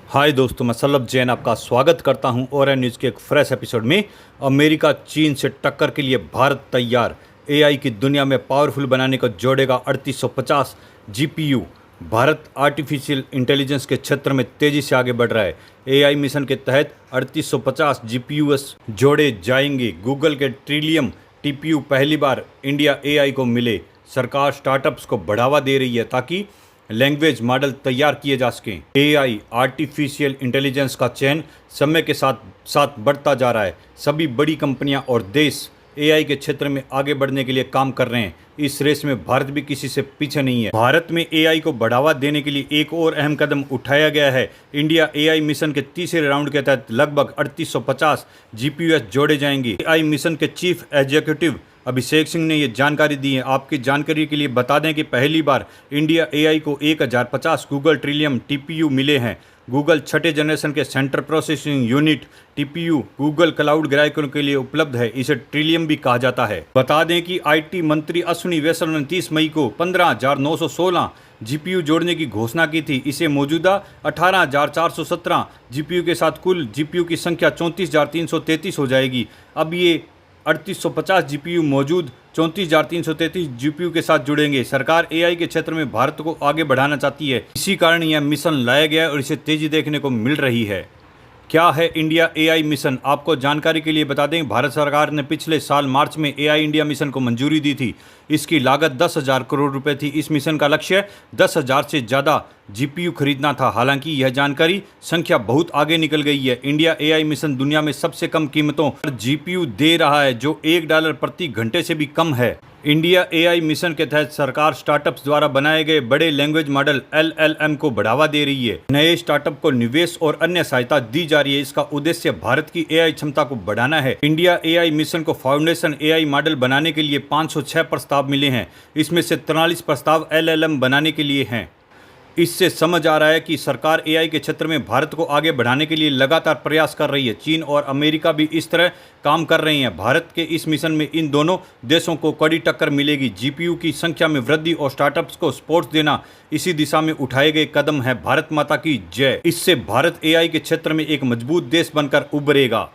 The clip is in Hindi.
हाय दोस्तों, मैं सल्लभ जैन आपका स्वागत करता हूं और न्यूज़ के एक फ्रेश एपिसोड में। अमेरिका चीन से टक्कर के लिए भारत तैयार। एआई की दुनिया में पावरफुल बनाने को जोड़ेगा 3850 जीपीयू। भारत आर्टिफिशियल इंटेलिजेंस के क्षेत्र में तेज़ी से आगे बढ़ रहा है। एआई मिशन के तहत 3850 जीपीयूएस जोड़े जाएंगे। गूगल के ट्रिलियम टीपीयू पहली बार इंडिया एआई को मिले। सरकार स्टार्टअप्स को बढ़ावा दे रही है ताकि लैंग्वेज मॉडल तैयार किए जा सकें। एआई आर्टिफिशियल इंटेलिजेंस का चयन समय के साथ साथ बढ़ता जा रहा है। सभी बड़ी कंपनियां और देश एआई के क्षेत्र में आगे बढ़ने के लिए काम कर रहे हैं। इस रेस में भारत भी किसी से पीछे नहीं है। भारत में एआई को बढ़ावा देने के लिए एक और अहम कदम उठाया गया है। इंडिया एआई मिशन के तीसरे राउंड के तहत लगभग 3850 जीपीयूएस जोड़े जाएंगे। एआई मिशन के चीफ एग्जीक्यूटिव अभिषेक सिंह ने ये जानकारी दी है। आपकी जानकारी के लिए बता दें कि पहली बार इंडिया एआई को 1050 गूगल ट्रिलियम टीपीयू मिले हैं। गूगल छठे जनरेशन के central processing unit TPU Google cloud ग्राहकों के लिए उपलब्ध है। इसे ट्रिलियम भी कहा जाता है। बता दें कि आईटी मंत्री अश्विनी वैष्णव ने 30 मई को 15,916 जीपीयू जोड़ने की घोषणा की थी। इसे मौजूदा 18,417 जीपीयू के साथ कुल जीपीयू की संख्या 34,333 हो जाएगी। अब ये 3850 जीपीयू मौजूद 34,333 जीपीयू के साथ जुड़ेंगे। सरकार एआई के क्षेत्र में भारत को आगे बढ़ाना चाहती है। इसी कारण यह मिशन लाया गया और इसे तेजी देखने को मिल रही है। क्या है इंडिया एआई मिशन? आपको जानकारी के लिए बता दें, भारत सरकार ने पिछले साल मार्च में एआई इंडिया मिशन को मंजूरी दी थी। इसकी लागत 10,000 करोड़ रुपए थी। इस मिशन का लक्ष्य 10,000 से ज़्यादा जीपीयू खरीदना था। हालांकि यह जानकारी संख्या बहुत आगे निकल गई है। इंडिया एआई मिशन दुनिया में सबसे कम कीमतों पर जीपीयू दे रहा है, जो $1 प्रति घंटे से भी कम है। इंडिया एआई मिशन के तहत सरकार स्टार्टअप्स द्वारा बनाए गए बड़े लैंग्वेज मॉडल एलएलएम को बढ़ावा दे रही है। नए स्टार्टअप को निवेश और अन्य सहायता दी जा रही है। इसका उद्देश्य भारत की एआई क्षमता को बढ़ाना है। इंडिया एआई मिशन को फाउंडेशन एआई मॉडल बनाने के लिए 506 प्रस्ताव मिले हैं। इसमें से 43 प्रस्ताव एलएलएम बनाने के लिए हैं। इससे समझ आ रहा है कि सरकार एआई के क्षेत्र में भारत को आगे बढ़ाने के लिए लगातार प्रयास कर रही है। चीन और अमेरिका भी इस तरह काम कर रहे हैं। भारत के इस मिशन में इन दोनों देशों को कड़ी टक्कर मिलेगी। जीपीयू की संख्या में वृद्धि और स्टार्टअप्स को सपोर्ट देना इसी दिशा में उठाए गए कदम है। भारत माता की जय। इससे भारत एआई के क्षेत्र में एक मजबूत देश बनकर उभरेगा।